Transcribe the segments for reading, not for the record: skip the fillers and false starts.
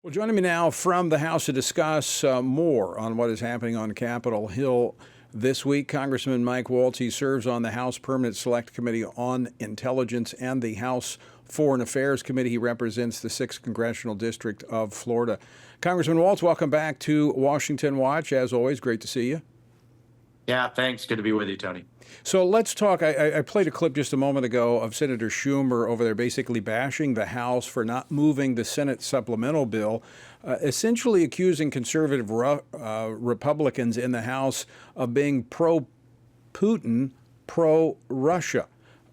Well, joining me now from the House to discuss more on what is happening on Capitol Hill this week, Congressman Mike Waltz. He serves on the House Permanent Select Committee on Intelligence and the House Foreign Affairs Committee. He represents the 6th Congressional District of Florida. Congressman Waltz, welcome back to Washington Watch. As always, great to see you. Yeah, thanks. Good to be with you, Tony. So let's talk. I played a clip just a moment ago of Senator Schumer over there basically bashing the House for not moving the Senate supplemental bill, essentially accusing conservative Republicans in the House of being pro-Putin, pro-Russia.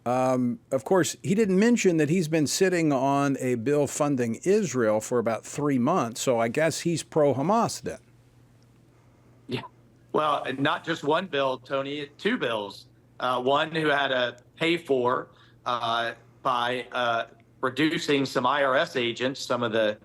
Of course, he didn't mention that he's been sitting on a bill funding Israel for about 3 months, so I guess he's pro-Hamas then. Yeah. Well, not just one bill, Tony, two bills. One who had to pay for by reducing some IRS agents, some of the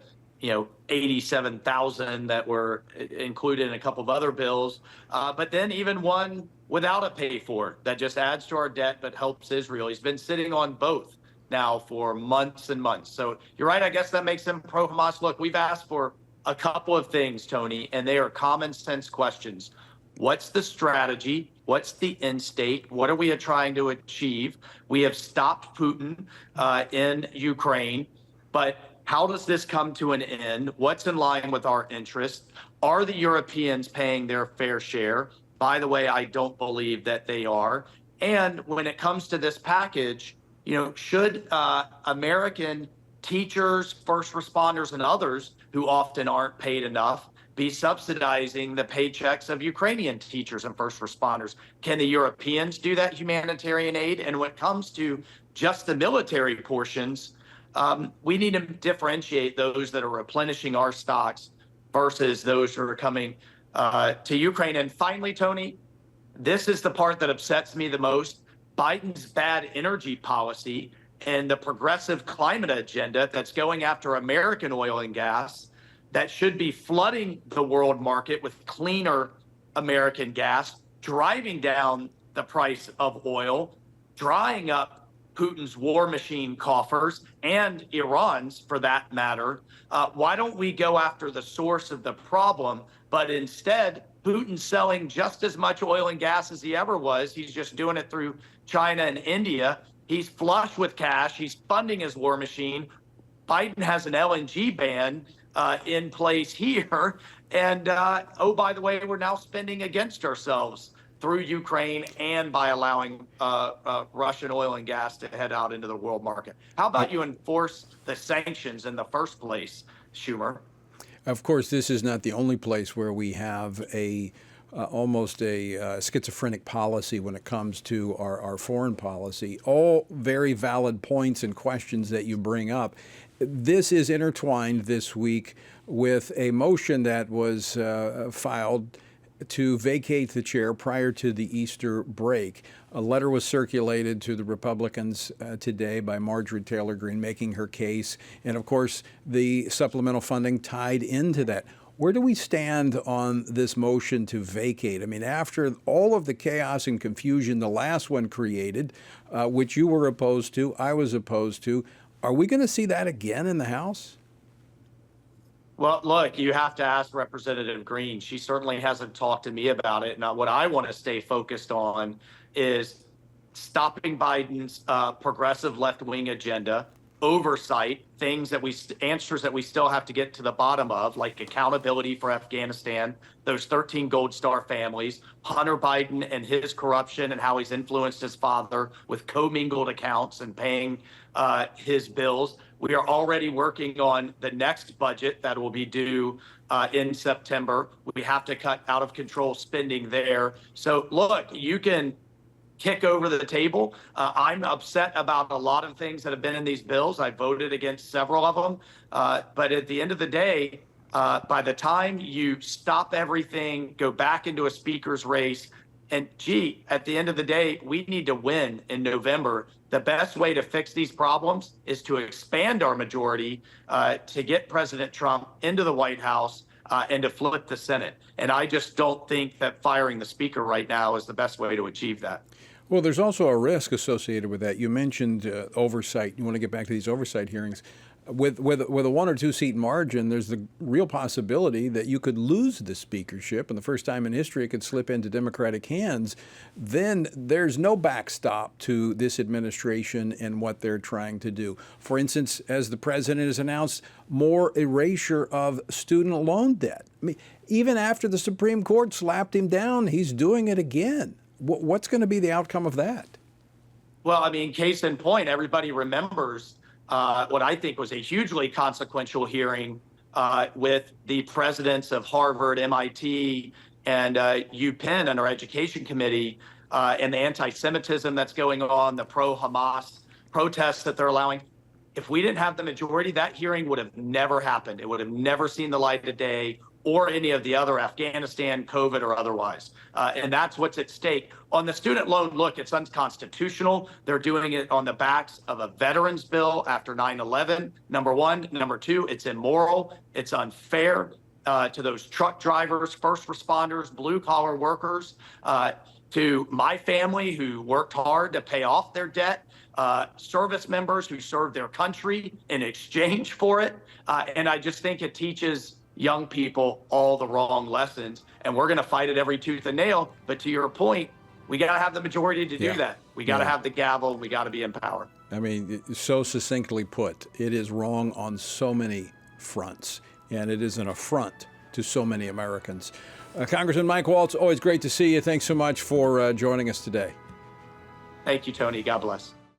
87,000 that were included in a couple of other bills, but then even one without a pay for that just adds to our debt but helps Israel. He's been sitting on both now for months and months. So you're right. I guess that makes him pro-Hamas. Look, we've asked for a couple of things, Tony, and they are common sense questions. What's the strategy? What's the end state? What are we trying to achieve? We have stopped Putin in Ukraine, but how does this come to an end? What's in line with our interests? Are the Europeans paying their fair share? By the way, I don't believe that they are. And when it comes to this package, should American teachers, first responders, and others who often aren't paid enough be subsidizing the paychecks of Ukrainian teachers and first responders? Can the Europeans do that humanitarian aid? And when it comes to just the military portions, we need to differentiate those that are replenishing our stocks versus those who are coming to Ukraine. And finally, Tony, this is the part that upsets me the most. Biden's bad energy policy and the progressive climate agenda that's going after American oil and gas that should be flooding the world market with cleaner American gas, driving down the price of oil, drying up Putin's war machine coffers and Iran's, for that matter. Why don't we go after the source of the problem? But instead, Putin's selling just as much oil and gas as he ever was. He's just doing it through China and India. He's flush with cash. He's funding his war machine. Biden has an LNG ban in place here. And oh, by the way, we're now spending against ourselves through Ukraine and by allowing Russian oil and gas to head out into the world market. How about you enforce the sanctions in the first place, Schumer? Of course, this is not the only place where we have almost a schizophrenic policy when it comes to our foreign policy. All very valid points and questions that you bring up. This is intertwined this week with a motion that was filed to vacate the chair prior to the Easter break. A letter was circulated to the Republicans today by Marjorie Taylor Greene making her case. And of course, the supplemental funding tied into that. Where do we stand on this motion to vacate? I mean, after all of the chaos and confusion the last one created, which you were opposed to, I was opposed to, are we going to see that again in the House? Well, look, you have to ask Representative Greene. She certainly hasn't talked to me about it. Now, what I want to stay focused on is stopping Biden's progressive left-wing agenda, oversight, answers that we still have to get to the bottom of, like accountability for Afghanistan, those 13 Gold Star families, Hunter Biden and his corruption and how he's influenced his father with commingled accounts and paying his bills. We are already working on the next budget that will be due in September. We have to cut out of control spending there. So look, you can kick over the table. I'm upset about a lot of things that have been in these bills. I voted against several of them. But at the end of the day, by the time you stop everything, go back into a speaker's race, and at the end of the day, we need to win in November. The best way to fix these problems is to expand our majority, to get President Trump into the White House, and to flip the Senate. And I just don't think that firing the speaker right now is the best way to achieve that. Well, there's also a risk associated with that. You mentioned oversight. You want to get back to these oversight hearings. with a 1 or 2 seat margin, there's the real possibility that you could lose the speakership, and the first time in history it could slip into Democratic hands. Then there's no backstop to this administration and what they're trying to do. For instance, as the president has announced, more erasure of student loan debt. I mean, even after the Supreme Court slapped him down, he's doing it again. What's going to be the outcome of that? Well, I mean, case in point, everybody remembers what I think was a hugely consequential hearing with the presidents of Harvard, MIT, and UPenn and our education committee, and the anti-Semitism that's going on, the pro-Hamas protests that they're allowing. If we didn't have the majority, that hearing would have never happened. It would have never seen the light of day, or any of the other Afghanistan, COVID, or otherwise. And that's what's at stake. On the student loan, look, it's unconstitutional. They're doing it on the backs of a veterans bill after 9/11, number one. Number two, it's immoral. It's unfair to those truck drivers, first responders, blue collar workers, to my family who worked hard to pay off their debt, service members who served their country in exchange for it. And I just think it teaches young people all the wrong lessons, and we're going to fight it every tooth and nail. But to your point, we got to have the majority to do that. We got to have the gavel. We got to be in power. I mean, so succinctly put, it is wrong on so many fronts, and it is an affront to so many Americans. Congressman Mike Waltz, always great to see you. Thanks so much for joining us today. Thank you, Tony. God bless.